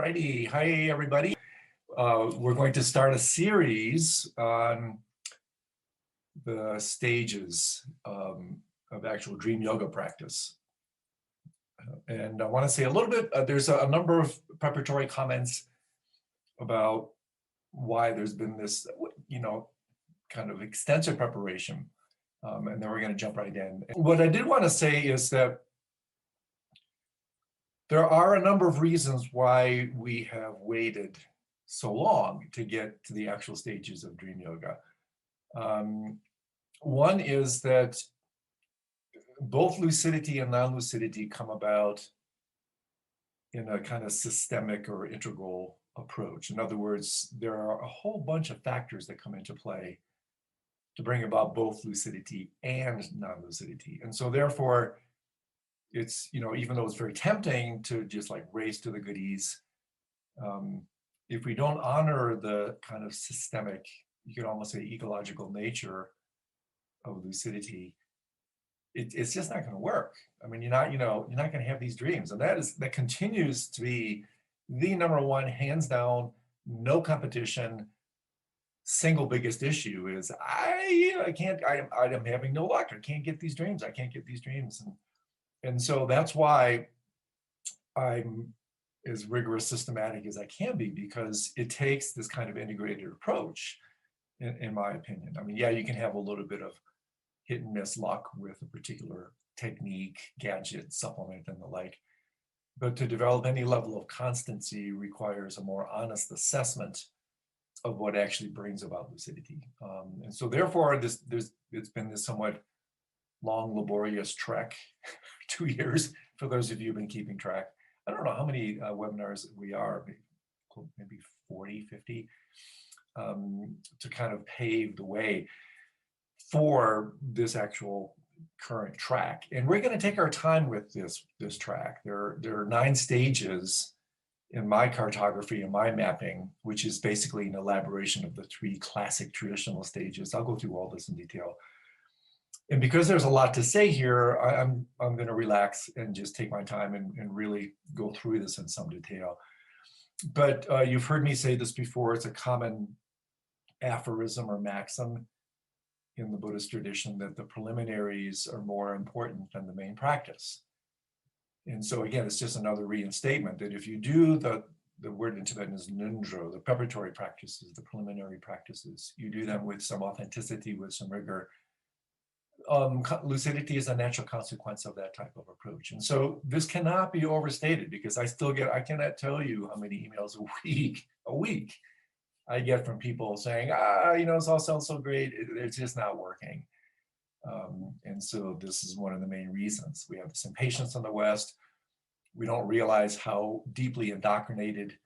righty. Hi, everybody. We're going to start a series on the stages of actual dream yoga practice. And I want to say a little bit, there's a number of preparatory comments about why there's been this, kind of extensive preparation. And then we're going to jump right in. What I did want to say is that there are a number of reasons why we have waited so long to get to the actual stages of dream yoga. One is that both lucidity and non-lucidity come about in a kind of systemic or integral approach. In other words, there are a whole bunch of factors that come into play to bring about both lucidity and non-lucidity. And so therefore, it's, even though it's very tempting to just like race to the goodies, if we don't honor the kind of systemic, you could almost say ecological nature of lucidity, it's just not going to work. I mean, you're not going to have these dreams, and that continues to be the number one, hands down, no competition, single biggest issue is I'm having no luck. I can't get these dreams. I can't get these dreams, and so that's why I'm as rigorous, systematic as I can be, because it takes this kind of integrated approach, in my opinion. I mean, yeah, you can have a little bit of hit and miss luck with a particular technique, gadget, supplement, and the like. But to develop any level of constancy requires a more honest assessment of what actually brings about lucidity. And so therefore, it's been this somewhat long, laborious trek, 2 years, for those of you who've been keeping track. I don't know how many webinars we are, maybe 40, 50, to kind of pave the way for this actual current track. And we're going to take our time with this track. There are 9 stages in my cartography and my mapping, which is basically an elaboration of the 3 classic traditional stages. I'll go through all this in detail. And because there's a lot to say here, I'm going to relax and just take my time and really go through this in some detail. But you've heard me say this before. It's a common aphorism or maxim in the Buddhist tradition that the preliminaries are more important than the main practice. And so again, it's just another reinstatement that if you do the word in Tibetan is nundro, the preparatory practices, the preliminary practices, you do them with some authenticity, with some rigor. Lucidity is a natural consequence of that type of approach. And so this cannot be overstated, because I cannot tell you how many emails a week I get from people saying, this all sounds so great, it's just not working. And so this is one of the main reasons. We have this impatience in the West. We don't realize how deeply indoctrinated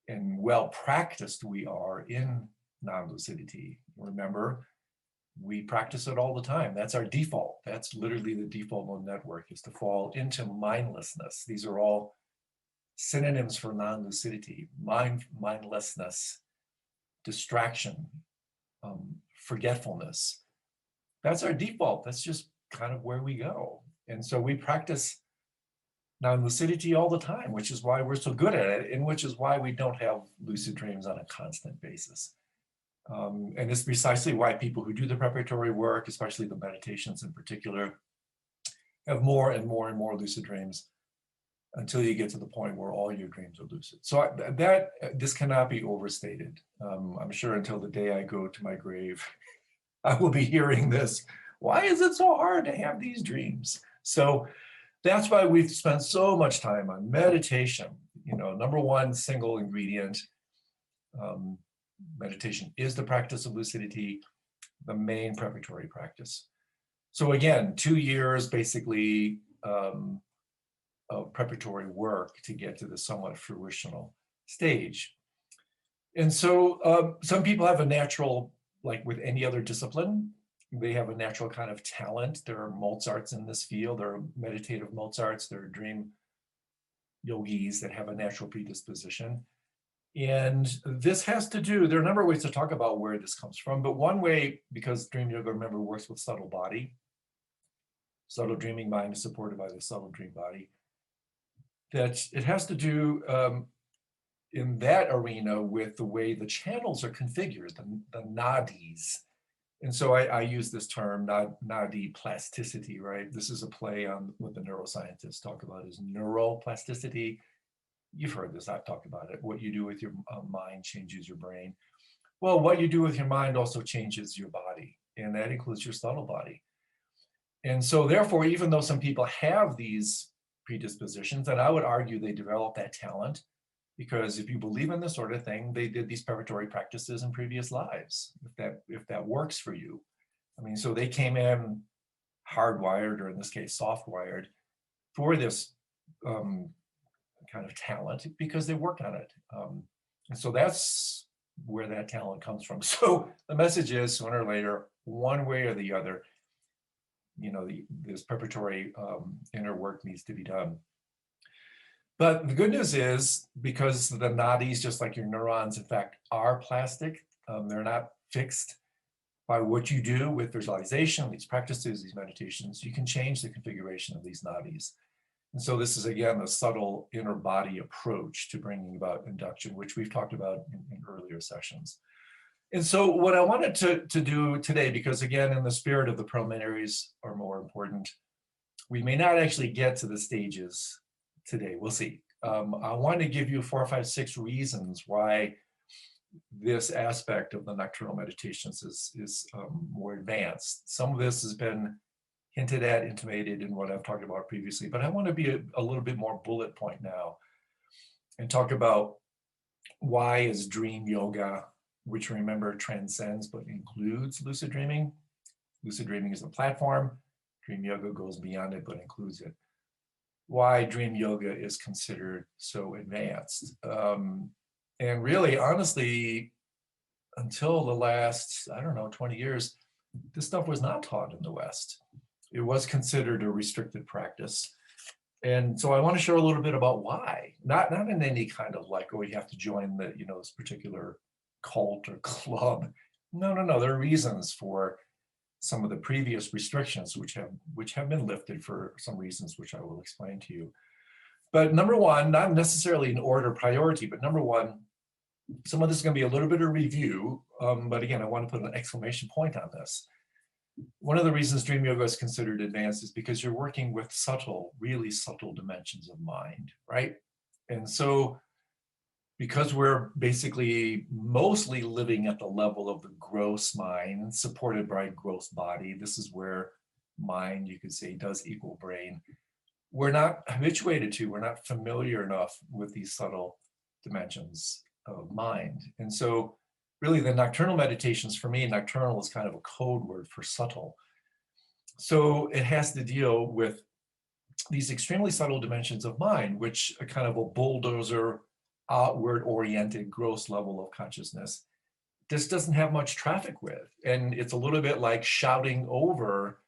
and well practiced we are in non-lucidity. Remember, we practice it all the time. That's our default. That's literally the default mode network, is to fall into mindlessness. These are all synonyms for non-lucidity: mindlessness, distraction, forgetfulness. That's our default. That's just kind of where we go. And so we practice non-lucidity all the time, which is why we're so good at it, and which is why we don't have lucid dreams on a constant basis. And it's precisely why people who do the preparatory work, especially the meditations in particular, have more and more and more lucid dreams until you get to the point where all your dreams are lucid. So this cannot be overstated. I'm sure until the day I go to my grave, I will be hearing this. Why is it so hard to have these dreams? So that's why we've spent so much time on meditation. Number one single ingredient, meditation is the practice of lucidity, the main preparatory practice. So again, 2 years basically of preparatory work to get to the somewhat fruitional stage. And so some people have a natural, like with any other discipline, they have a natural kind of talent. There are Mozarts in this field. There are meditative Mozarts. There are dream yogis that have a natural predisposition. And this has to do, there are a number of ways to talk about where this comes from, but one way, because dream yoga, remember, works with subtle body. Subtle dreaming mind is supported by the subtle dream body. That it has to do, in that arena with the way the channels are configured, the nadis. And so I use this term, nadi plasticity, right? This is a play on what the neuroscientists talk about is neuroplasticity. You've heard this, I've talked about it. What you do with your mind changes your brain. Well, what you do with your mind also changes your body, and that includes your subtle body. And so therefore, even though some people have these predispositions, and I would argue they develop that talent, because if you believe in this sort of thing, they did these preparatory practices in previous lives, if that works for you. I mean, so they came in hardwired, or in this case, soft-wired, for this kind of talent because they worked on it. And so that's where that talent comes from. So the message is, sooner or later, one way or the other, this preparatory inner work needs to be done. But the good news is, because the nadis, just like your neurons, in fact, are plastic, they're not fixed by what you do with visualization, these practices, these meditations, you can change the configuration of these nadis. And so this is, again, a subtle inner body approach to bringing about induction, which we've talked about in earlier sessions. And so what I wanted to do today, because again, in the spirit of the preliminaries are more important, we may not actually get to the stages today. We'll see. I want to give you 4, 5, 6 reasons why this aspect of the nocturnal meditations is more advanced. Some of this has been hinted at, intimated in what I've talked about previously, but I want to be a little bit more bullet point now and talk about why is dream yoga, which, remember, transcends but includes lucid dreaming. Lucid dreaming is the platform. Dream yoga goes beyond it but includes it. Why dream yoga is considered so advanced. And really, honestly, until the last, 20 years, this stuff was not taught in the West. It was considered a restricted practice. And so I want to share a little bit about why. Not in any kind of like, oh, you have to join this particular cult or club. No. There are reasons for some of the previous restrictions which have been lifted for some reasons which I will explain to you. But number one, not necessarily in order priority, but number one, some of this is going to be a little bit of review, but again, I want to put an exclamation point on this. One of the reasons dream yoga is considered advanced is because you're working with really subtle dimensions of mind, right? And so because we're basically mostly living at the level of the gross mind, supported by gross body, this is where mind, you could say, does equal brain. We're not habituated to, we're not familiar enough with these subtle dimensions of mind. And so really the nocturnal meditations, for me, nocturnal is kind of a code word for subtle. So it has to deal with these extremely subtle dimensions of mind, which are kind of a bulldozer, outward oriented, gross level of consciousness. This doesn't have much traffic with. And it's a little bit like shouting over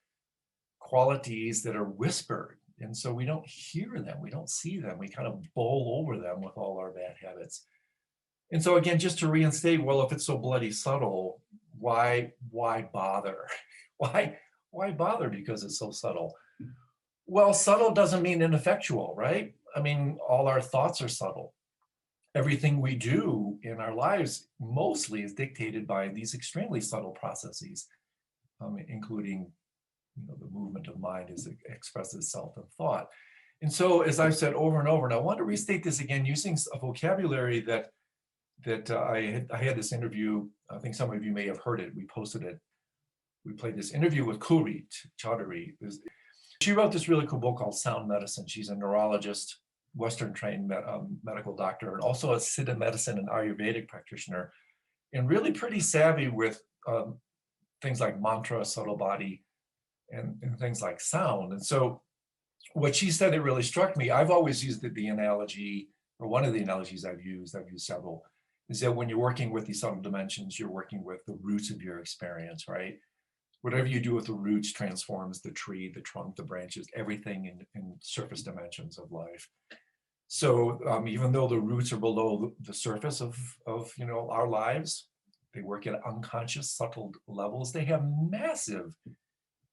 qualities that are whispered. And so we don't hear them, we don't see them, we kind of bowl over them with all our bad habits. And so again, just to reinstate, well, if it's so bloody subtle, why bother? Why bother because it's so subtle? Well, subtle doesn't mean ineffectual, right? I mean, all our thoughts are subtle. Everything we do in our lives mostly is dictated by these extremely subtle processes, including the movement of mind as it expresses itself in thought. And so, as I've said over and over, and I want to restate this again using a vocabulary that I had this interview. I think some of you may have heard it. We posted it. We played this interview with Kuri Chaudhary. She wrote this really cool book called Sound Medicine. She's a neurologist, Western trained medical doctor, and also a Siddha medicine and Ayurvedic practitioner, and really pretty savvy with things like mantra, subtle body, and things like sound. And so what she said, it really struck me. I've always used the analogy, or one of the analogies I've used several, is that when you're working with these subtle dimensions, you're working with the roots of your experience, right? Whatever you do with the roots transforms the tree, the trunk, the branches, everything in surface dimensions of life. So even though the roots are below the surface of our lives, they work at unconscious, subtle levels. They have massive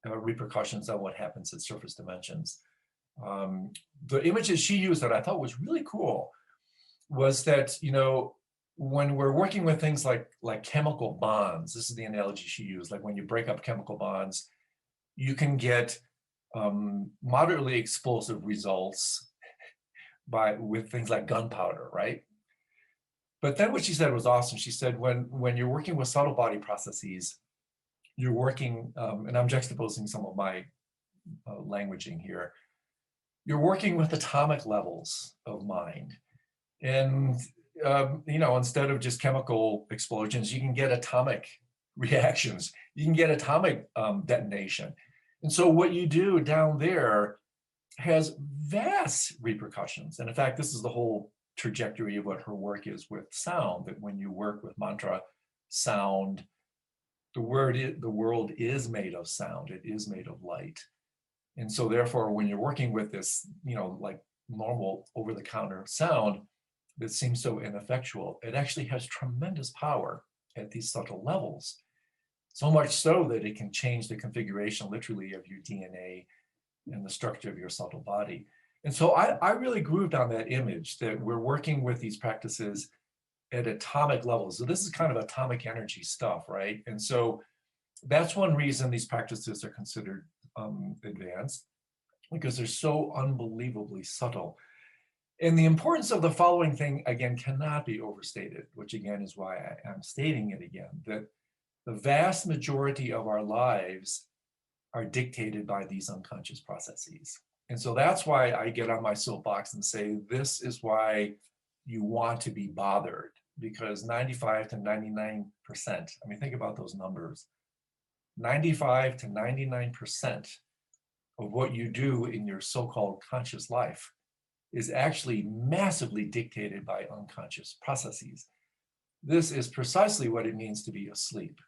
repercussions on what happens at surface dimensions. The images she used that I thought was really cool was that, when we're working with things like chemical bonds, this is the analogy she used, like when you break up chemical bonds, you can get moderately explosive results with things like gunpowder, right? But then what she said was awesome. She said, when you're working with subtle body processes, you're working, and I'm juxtaposing some of my languaging here, you're working with atomic levels of mind. And, instead of just chemical explosions, you can get atomic reactions. You can get atomic detonation. And so what you do down there has vast repercussions. And in fact, this is the whole trajectory of what her work is with sound, that when you work with mantra, sound, the world is made of sound. It is made of light. And so therefore, when you're working with this, like normal over-the-counter sound that seems so ineffectual, it actually has tremendous power at these subtle levels. So much so that it can change the configuration literally of your DNA and the structure of your subtle body. And so I really grooved on that image that we're working with these practices at atomic levels. So this is kind of atomic energy stuff, right? And so that's one reason these practices are considered advanced, because they're so unbelievably subtle. And the importance of the following thing, again, cannot be overstated, which again is why I'm stating it again, that the vast majority of our lives are dictated by these unconscious processes. And so that's why I get on my soapbox and say, this is why you want to be bothered, because 95 to 99%, I mean, think about those numbers, 95 to 99% of what you do in your so-called conscious life is actually massively dictated by unconscious processes. This is precisely what it means to be asleep,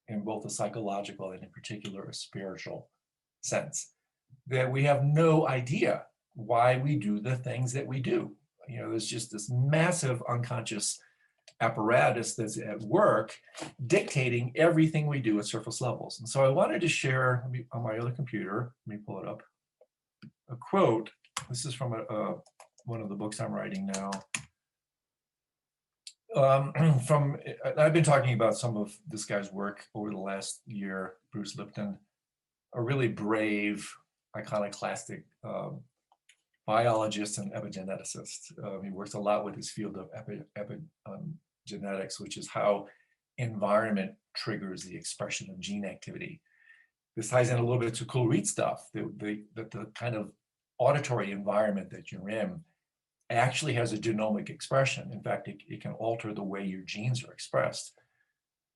in both a psychological and in particular a spiritual sense, that we have no idea why we do the things that we do. There's just this massive unconscious apparatus that's at work dictating everything we do at surface levels. And so I wanted to share on my other computer, let me pull it up, a quote. This is from one of the books I'm writing now. I've been talking about some of this guy's work over the last year, Bruce Lipton, a really brave, iconoclastic biologist and epigeneticist. He works a lot with his field of epigenetics, which is how environment triggers the expression of gene activity. This ties in a little bit to cool read stuff, that the kind of auditory environment that you're in actually has a genomic expression. In fact, it can alter the way your genes are expressed.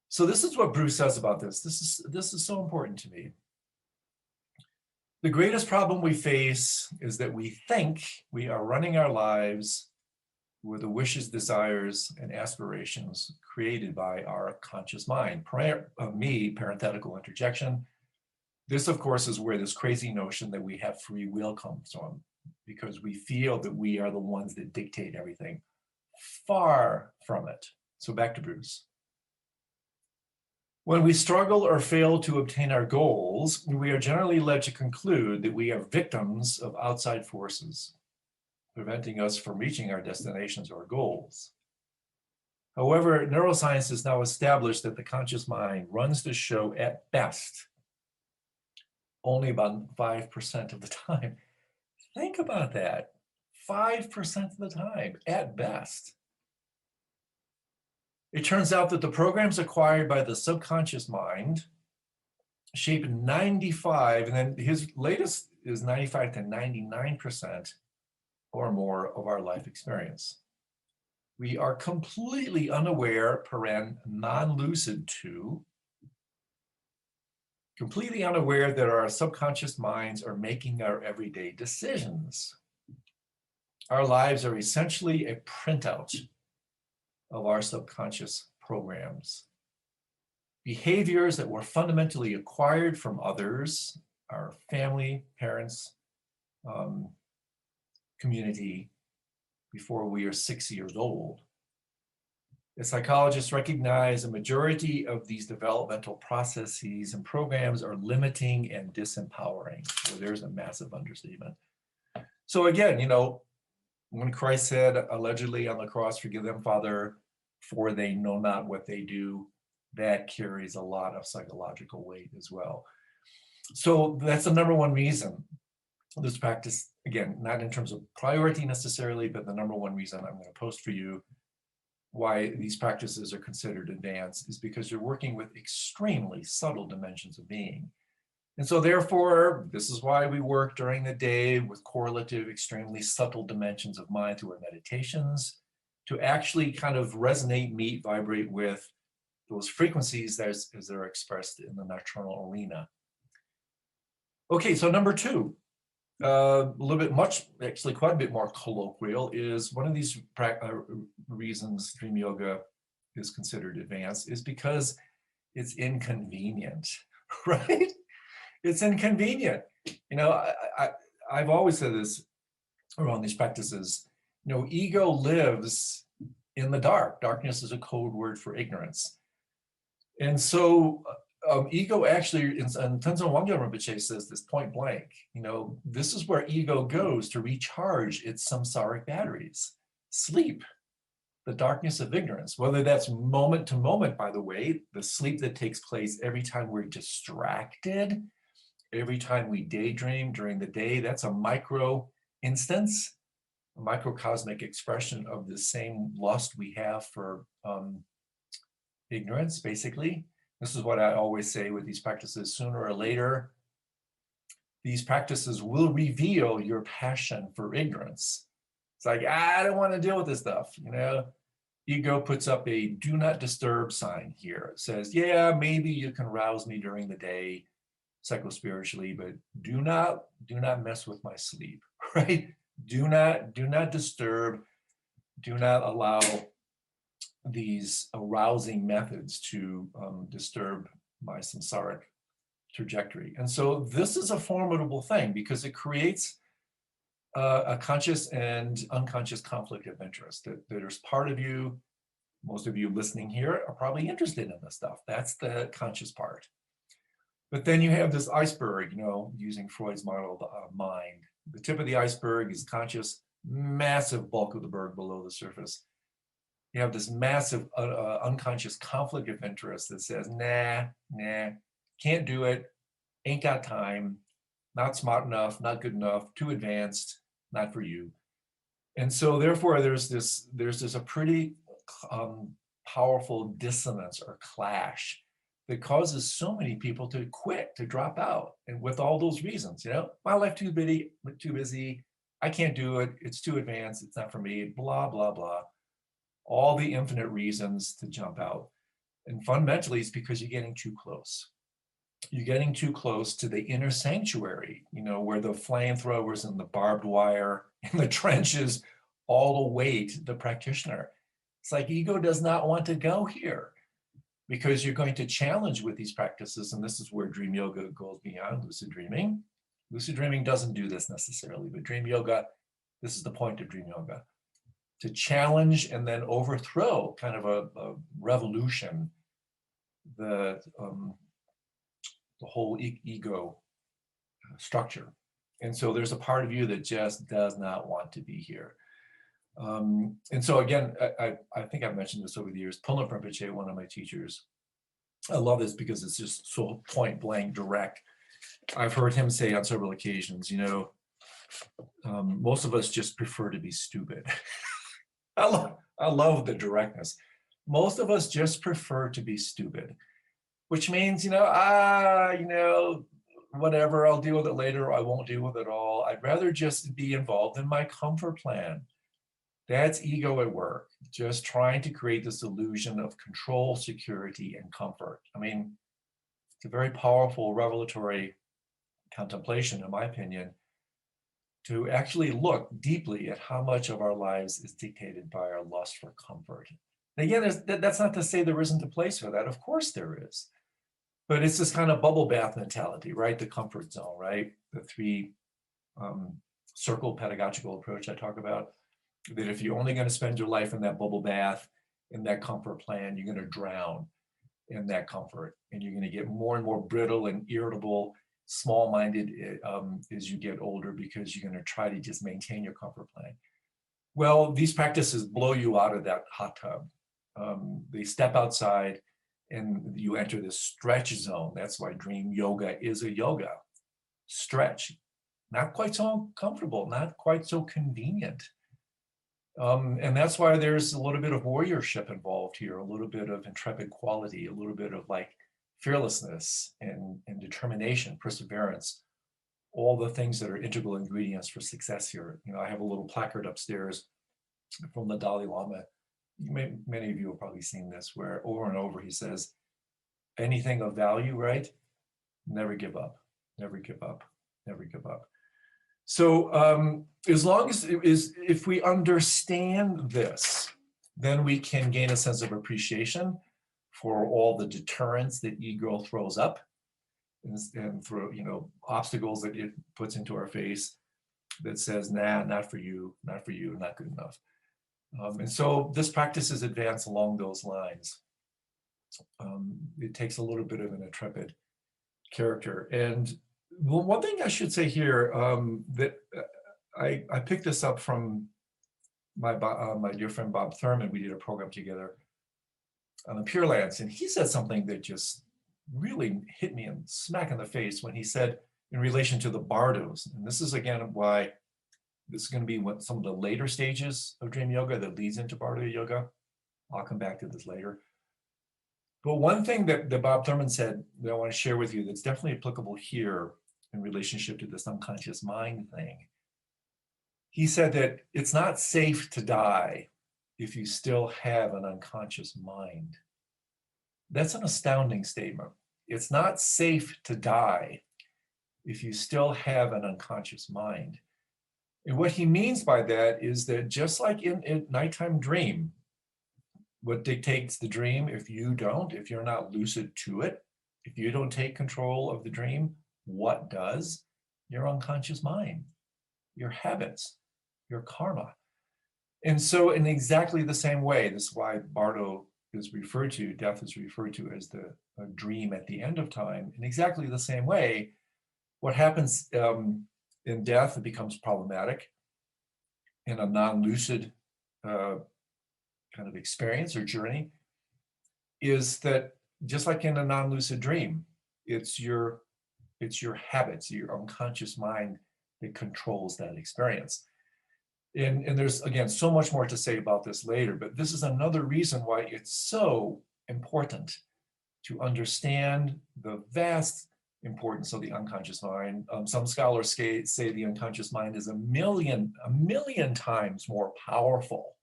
So this is what Bruce says about this. This is so important to me. The greatest problem we face is that we think we are running our lives with the wishes, desires, and aspirations created by our conscious mind. Parenthetical interjection. This, of course, is where this crazy notion that we have free will comes from, because we feel that we are the ones that dictate everything. Far from it. So back to Bruce. When we struggle or fail to obtain our goals, we are generally led to conclude that we are victims of outside forces, preventing us from reaching our destinations or goals. However, neuroscience has now established that the conscious mind runs the show at best only about 5% of the time. Think about that. 5% of the time, at best. It turns out that the programs acquired by the subconscious mind shape 95, and then his latest is 95 to 99% or more of our life experience. We are completely unaware, non-lucid too, completely unaware that our subconscious minds are making our everyday decisions. Our lives are essentially a printout of our subconscious programs. Behaviors that were fundamentally acquired from others, our family, parents, community, before we are 6 years old. The psychologists recognize a majority of these developmental processes and programs are limiting and disempowering. So there's a massive understatement. So again, when Christ said, allegedly on the cross, forgive them, Father, for they know not what they do, that carries a lot of psychological weight as well. So that's the number one reason this practice, again, not in terms of priority necessarily, but the number one reason I'm going to post for you why these practices are considered advanced is because you're working with extremely subtle dimensions of being. And so therefore, this is why we work during the day with correlative, extremely subtle dimensions of mind through our meditations to actually kind of resonate, meet, vibrate with those frequencies as they're expressed in the nocturnal arena. Okay, so number two, a little bit actually quite a bit more colloquial, is one of these reasons dream yoga is considered advanced is because it's inconvenient, right? It's inconvenient. You know, I've always said this around these practices, you know, ego lives in the dark. Darkness is a code word for ignorance. And so ego actually, and Tenzin Wangyal Rinpoche says this point blank, you know, this is where ego goes to recharge its samsaric batteries. Sleep, the darkness of ignorance, whether that's moment to moment, by the way, the sleep that takes place every time we're distracted, every time we daydream during the day, that's a micro instance, a microcosmic expression of the same lust we have for ignorance, basically. This is what I always say with these practices: sooner or later, these practices will reveal your passion for ignorance. It's like, I don't want to deal with this stuff, you know. Ego puts up a do not disturb sign here. It says, yeah, maybe you can rouse me during the day psychospiritually, but do not mess with my sleep, right? Do not disturb, do not allow these arousing methods to disturb my samsaric trajectory. And so this is a formidable thing because it creates a conscious and unconscious conflict of interest. That there's part of you, most of you listening here are probably interested in this stuff. That's the conscious part. But then you have this iceberg, you know, using Freud's model of mind. The tip of the iceberg is conscious, massive bulk of the berg below the surface. You have this massive unconscious conflict of interest that says, nah, can't do it, ain't got time, not smart enough, not good enough, too advanced, not for you. And so therefore there's this a pretty powerful dissonance or clash that causes so many people to quit, to drop out, and with all those reasons, you know, my life too busy, I can't do it, it's too advanced, it's not for me, blah, blah, blah. All the infinite reasons to jump out. And fundamentally, it's because you're getting too close. You're getting too close to the inner sanctuary, you know, where the flamethrowers and the barbed wire and the trenches all await the practitioner. It's like ego does not want to go here because you're going to challenge with these practices. And this is where dream yoga goes beyond lucid dreaming. Lucid dreaming doesn't do this necessarily, but dream yoga, this is the point of dream yoga, to challenge and then overthrow, kind of a revolution, the whole ego structure. And so there's a part of you that just does not want to be here. And so again, I think I've mentioned this over the years. Pulna Rinpoche, one of my teachers, I love this because it's just so point blank direct. I've heard him say on several occasions, you know, most of us just prefer to be stupid. I love the directness. Most of us just prefer to be stupid, which means, you know, whatever, I'll deal with it later, or I won't deal with it all. I'd rather just be involved in my comfort plan. That's ego at work, just trying to create this illusion of control, security, and comfort. I mean, it's a very powerful revelatory contemplation, in my opinion, to actually look deeply at how much of our lives is dictated by our lust for comfort. And again, that's not to say there isn't a place for that. Of course there is. But it's this kind of bubble bath mentality, right? The comfort zone, right? The three circle pedagogical approach I talk about, that if you're only going to spend your life in that bubble bath, in that comfort plan, you're going to drown in that comfort. And you're going to get more and more brittle and irritable, small-minded as you get older, because you're going to try to just maintain your comfort plan. Well, these practices blow you out of that hot tub. They step outside and you enter this stretch zone. That's why dream yoga is a yoga. Stretch, not quite so comfortable, not quite so convenient. And that's why there's a little bit of warriorship involved here, a little bit of intrepid quality, a little bit of like fearlessness and determination, perseverance, all the things that are integral ingredients for success here. You know, I have a little placard upstairs from the Dalai Lama. Many of you have probably seen this, where over and over he says, anything of value, right? Never give up, never give up, never give up. So as long as if we understand this, then we can gain a sense of appreciation for all the deterrents that ego throws up and throw, you know, obstacles that it puts into our face that says, nah, not for you, not good enough. And so this practice is advanced along those lines. It takes a little bit of an intrepid character. And one thing I should say here, that I picked this up from my dear friend Bob Thurman. We did a program together on the Pure Lands, and he said something that just really hit me and smack in the face when he said, in relation to the bardos, and this is again why this is going to be what some of the later stages of dream yoga that leads into bardo yoga. I'll come back to this later. But one thing that Bob Thurman said that I want to share with you that's definitely applicable here in relationship to this unconscious mind thing. He said that it's not safe to die if you still have an unconscious mind. That's an astounding statement. It's not safe to die if you still have an unconscious mind. And what he means by that is that just like in a nighttime dream, what dictates the dream, if you're not lucid to it, if you don't take control of the dream, what does? Your unconscious mind, your habits, your karma. And so in exactly the same way, this is why bardo is referred to, death is referred to as the dream at the end of time. In exactly the same way, what happens in death, it becomes problematic in a non-lucid kind of experience or journey, is that just like in a non-lucid dream, it's your habits, your unconscious mind that controls that experience. And there's, again, so much more to say about this later, but this is another reason why it's so important to understand the vast importance of the unconscious mind. Some scholars say the unconscious mind is a million times more powerful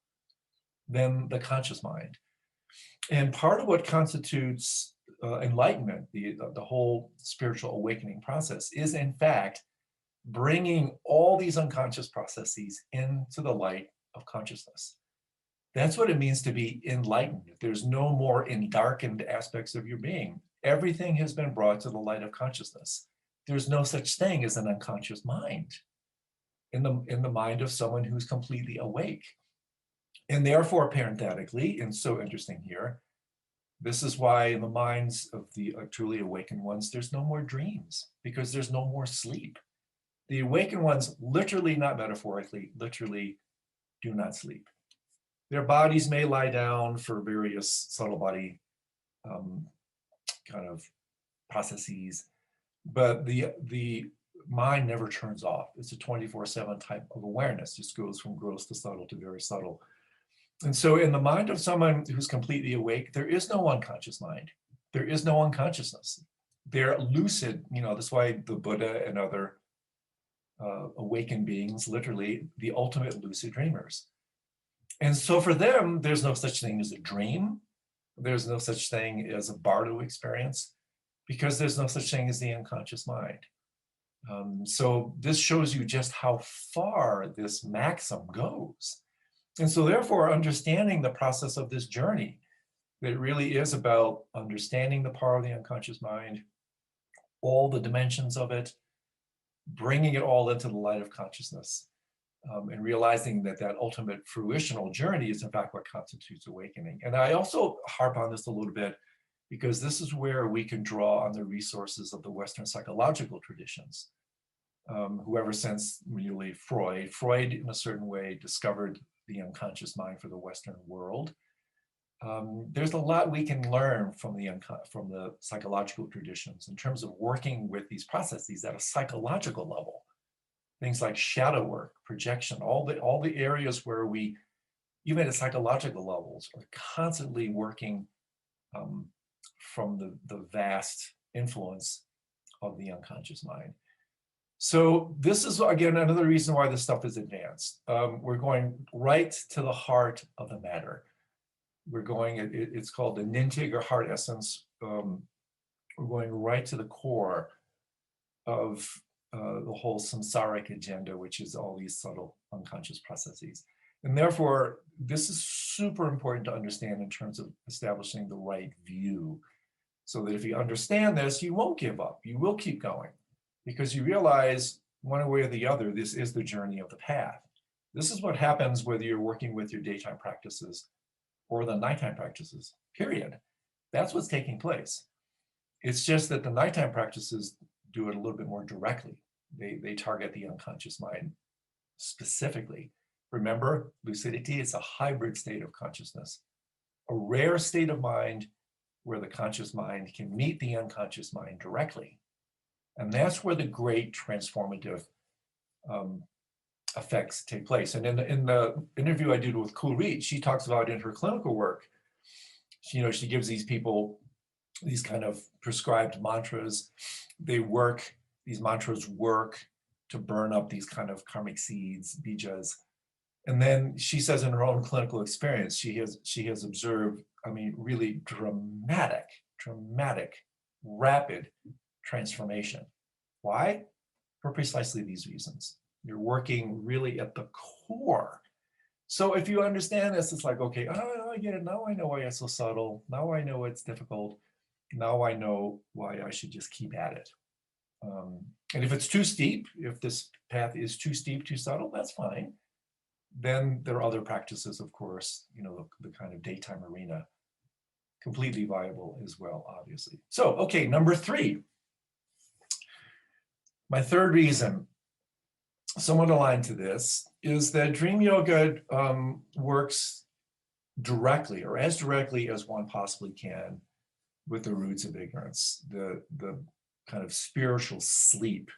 than the conscious mind. And part of what constitutes enlightenment, the whole spiritual awakening process, is in fact bringing all these unconscious processes into the light of consciousness. That's what it means to be enlightened. There's no more endarkened aspects of your being. Everything has been brought to the light of consciousness. There's no such thing as an unconscious mind in the mind of someone who's completely awake. And therefore, parenthetically, and so interesting here, this is why in the minds of the truly awakened ones, there's no more dreams, because there's no more sleep. The awakened ones, literally, not metaphorically, literally do not sleep. Their bodies may lie down for various subtle body kind of processes, but the mind never turns off. It's a 24/7 type of awareness. It just goes from gross to subtle to very subtle. And so in the mind of someone who's completely awake, there is no unconscious mind. There is no unconsciousness. They're lucid. You know, that's why the Buddha and other awakened beings, literally the ultimate lucid dreamers. And so for them, there's no such thing as a dream. There's no such thing as a bardo experience, because there's no such thing as the unconscious mind. So this shows you just how far this maxim goes. And so therefore, understanding the process of this journey, that really is about understanding the power of the unconscious mind, all the dimensions of it, bringing it all into the light of consciousness, and realizing that that ultimate fruitional journey is in fact what constitutes awakening. And I also harp on this a little bit because this is where we can draw on the resources of the Western psychological traditions. Whoever since really Freud in a certain way discovered the unconscious mind for the Western world. There's a lot we can learn from the psychological traditions in terms of working with these processes at a psychological level. Things like shadow work, projection, all the areas where we, even at psychological levels, are constantly working from the vast influence of the unconscious mind. So this is, again, another reason why this stuff is advanced. We're going right to the heart of the matter. We're going, it's called the Nintig or heart essence. We're going right to the core of the whole samsaric agenda, which is all these subtle unconscious processes. And therefore, this is super important to understand in terms of establishing the right view, so that if you understand this, you won't give up. You will keep going, because you realize one way or the other, this is the journey of the path. This is what happens whether you're working with your daytime practices or the nighttime practices, period. That's what's taking place. It's just that the nighttime practices do it a little bit more directly. They target the unconscious mind specifically. Remember, lucidity is a hybrid state of consciousness, a rare state of mind where the conscious mind can meet the unconscious mind directly. And that's where the great transformative effects take place. And in the interview I did with Coolreed, she talks about in her clinical work, she gives these people these kind of prescribed mantras. These mantras work to burn up these kind of karmic seeds, bijas. And then she says in her own clinical experience, she has observed, really dramatic, rapid transformation. Why? For precisely these reasons. You're working really at the core. So if you understand this, it's like, okay, I get it. Now I know why it's so subtle. Now I know it's difficult. Now I know why I should just keep at it. And if it's too steep, if this path is too steep, too subtle, that's fine. Then there are other practices, of course, the kind of daytime arena, completely viable as well, obviously. So, okay, number 3. My third reason, somewhat aligned to this, is that dream yoga works directly, or as directly as one possibly can, with the roots of ignorance, the kind of spiritual sleep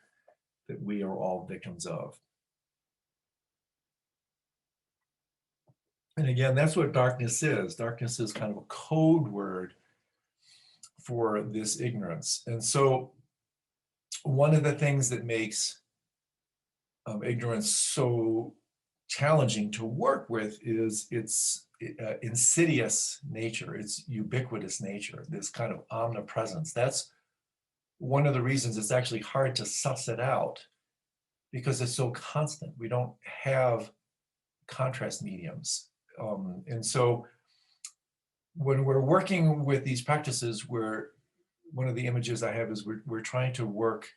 that we are all victims of. And again, that's what darkness is. Darkness is kind of a code word for this ignorance. And so one of the things that makes ignorance so challenging to work with is its insidious nature, its ubiquitous nature, this kind of omnipresence. That's one of the reasons it's actually hard to suss it out, because it's so constant. We don't have contrast mediums. And so when we're working with these practices, one of the images I have is we're trying to work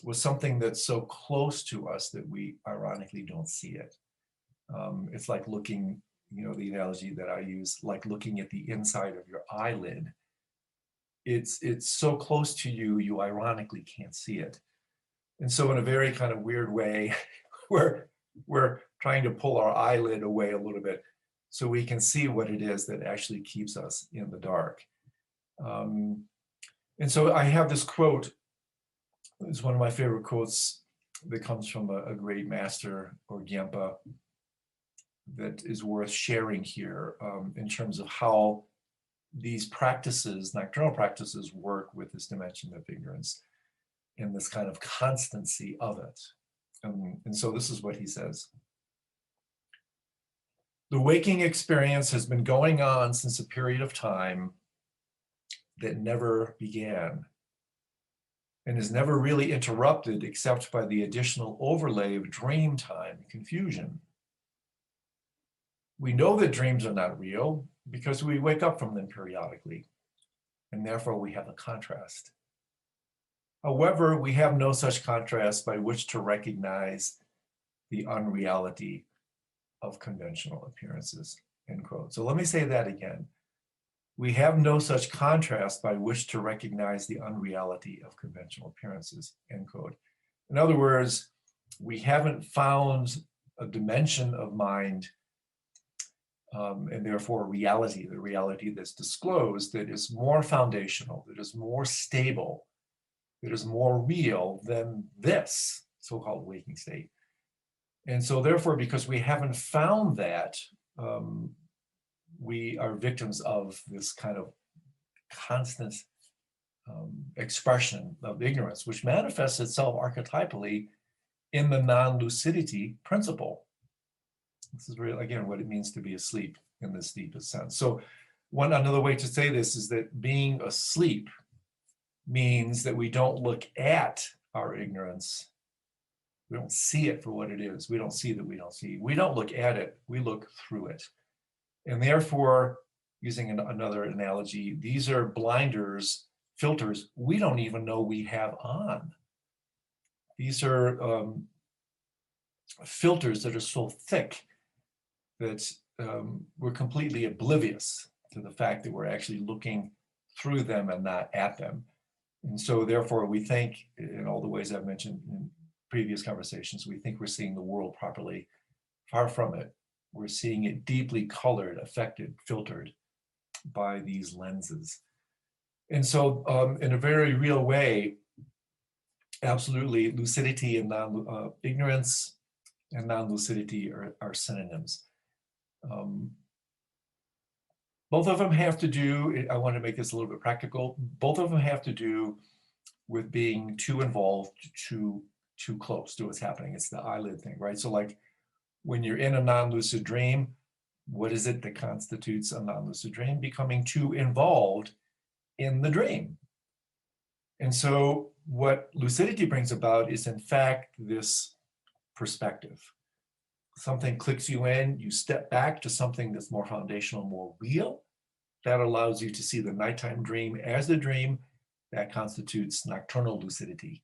with something that's so close to us that we ironically don't see it. It's like looking, the analogy that I use, like looking at the inside of your eyelid. It's so close to you, you ironically can't see it. And so in a very kind of weird way, we're trying to pull our eyelid away a little bit so we can see what it is that actually keeps us in the dark. And so I have this quote. It's one of my favorite quotes that comes from a great master, or Gyampa, that is worth sharing here in terms of how these practices, nocturnal practices, work with this dimension of ignorance and this kind of constancy of it. And so this is what he says. The waking experience has been going on since a period of time that never began, and is never really interrupted except by the additional overlay of dream time confusion. We know that dreams are not real because we wake up from them periodically, and therefore we have a contrast. However, we have no such contrast by which to recognize the unreality of conventional appearances, end quote. So let me say that again. We have no such contrast by which to recognize the unreality of conventional appearances, end quote. In other words, we haven't found a dimension of mind and therefore reality, the reality that's disclosed, that is more foundational, that is more stable, that is more real than this so-called waking state. And so therefore, because we haven't found that, we are victims of this kind of constant expression of ignorance, which manifests itself archetypally in the non-lucidity principle. This is really, again, what it means to be asleep in this deepest sense. So another way to say this is that being asleep means that we don't look at our ignorance. We don't see it for what it is. We don't see that we don't see. We don't look at it, we look through it. And therefore, using another analogy, these are blinders, filters we don't even know we have on. These are filters that are so thick that we're completely oblivious to the fact that we're actually looking through them and not at them. And so therefore we think, in all the ways I've mentioned in previous conversations, we think we're seeing the world properly. Far from it. We're seeing it deeply colored, affected, filtered by these lenses. And so in a very real way, absolutely, lucidity and ignorance and non-lucidity are synonyms. Both of them have to do, I want to make this a little bit practical, both of them have to do with being too involved, too close to what's happening. It's the eyelid thing, right? So like when you're in a non-lucid dream, what is it that constitutes a non-lucid dream? Becoming too involved in the dream. And so what lucidity brings about is in fact this perspective. Something clicks you in, you step back to something that's more foundational, more real. That allows you to see the nighttime dream as a dream. That constitutes nocturnal lucidity.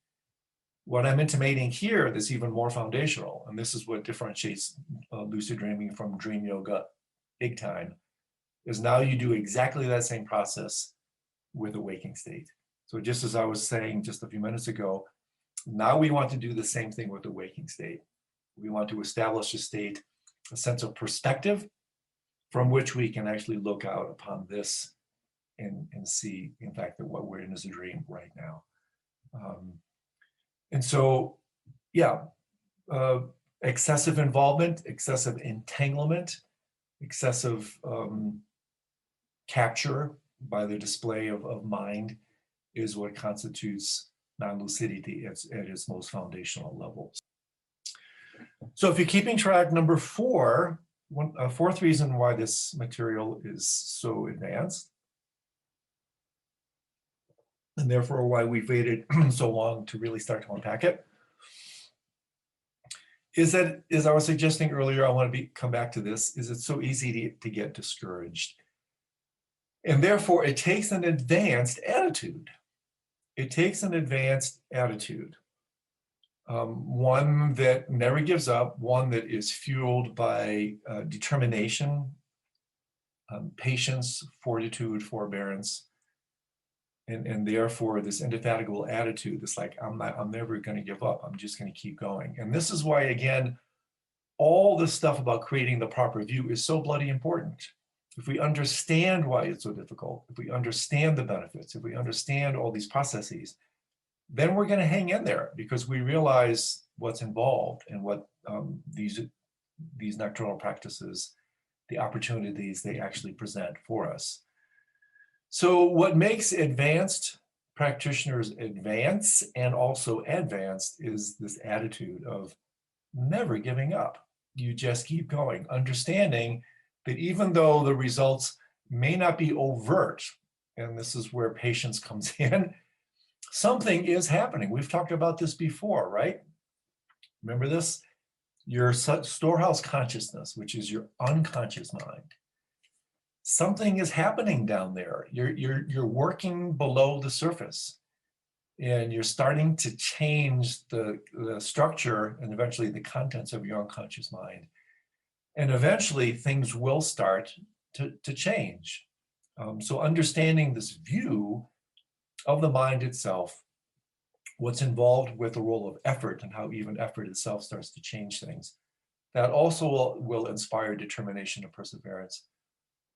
What I'm intimating here that's even more foundational, and this is what differentiates lucid dreaming from dream yoga big time, is now you do exactly that same process with a waking state. So just as I was saying just a few minutes ago, now we want to do the same thing with the waking state. We want to establish a state, a sense of perspective from which we can actually look out upon this and see, in fact, that what we're in is a dream right now. And so, yeah, excessive involvement, excessive entanglement, excessive capture by the display of mind is what constitutes non-lucidity at its most foundational levels. So if you're keeping track, number four, fourth reason why this material is so advanced, and therefore why we've waited so long to really start to unpack it, is that, as I was suggesting earlier, I want to come back to this, is it's so easy to get discouraged. And therefore, it takes an advanced attitude. It takes an advanced attitude. One that never gives up, one that is fueled by determination, patience, fortitude, forbearance, and therefore this indefatigable attitude. It's like, I'm never going to give up. I'm just going to keep going. And this is why, again, all this stuff about creating the proper view is so bloody important. If we understand why it's so difficult, if we understand the benefits, if we understand all these processes, then we're going to hang in there because we realize what's involved and what these nocturnal practices, the opportunities they actually present for us. So what makes advanced practitioners advance and also advanced is this attitude of never giving up. You just keep going, understanding that even though the results may not be overt, and this is where patience comes in, something is happening. We've talked about this before, right? Remember this? Your storehouse consciousness, which is your unconscious mind. Something is happening down there. You're working below the surface, and you're starting to change the structure and eventually the contents of your unconscious mind. And eventually things will start to change. So understanding this view of the mind itself, what's involved with the role of effort and how even effort itself starts to change things. that also will inspire determination and perseverance.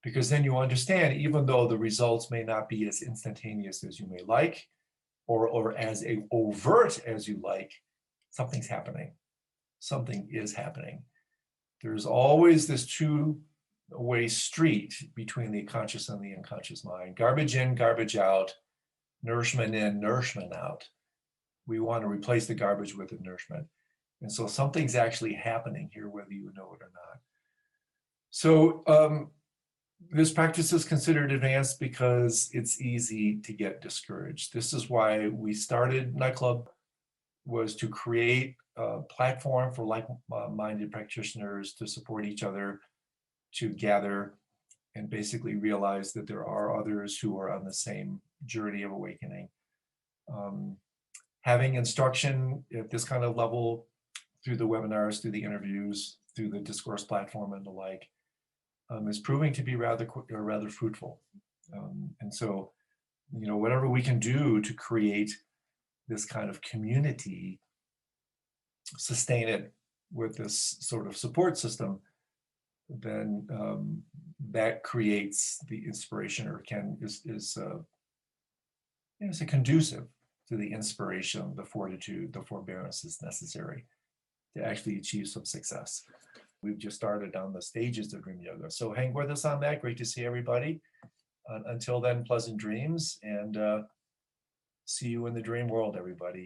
Because then you understand, even though the results may not be as instantaneous as you may like, or as overt as you like, something's happening. Something is happening. There's always this two-way street between the conscious and the unconscious mind. Garbage in, garbage out, nourishment in, nourishment out. We want to replace the garbage with the nourishment. And so something's actually happening here, whether you know it or not. So this practice is considered advanced because it's easy to get discouraged. This is why we started Nightclub, was to create a platform for like-minded practitioners to support each other, to gather and basically realize that there are others who are on the same journey of awakening. Having instruction at this kind of level through the webinars, through the interviews, through the discourse platform and the like, is proving to be rather fruitful. And so, whatever we can do to create this kind of community, sustain it with this sort of support system, then that creates the inspiration, or is conducive to the inspiration, the fortitude, the forbearance that's necessary to actually achieve some success. We've just started on the stages of dream yoga. So hang with us on that. Great to see everybody. Until then, pleasant dreams, and see you in the dream world, everybody.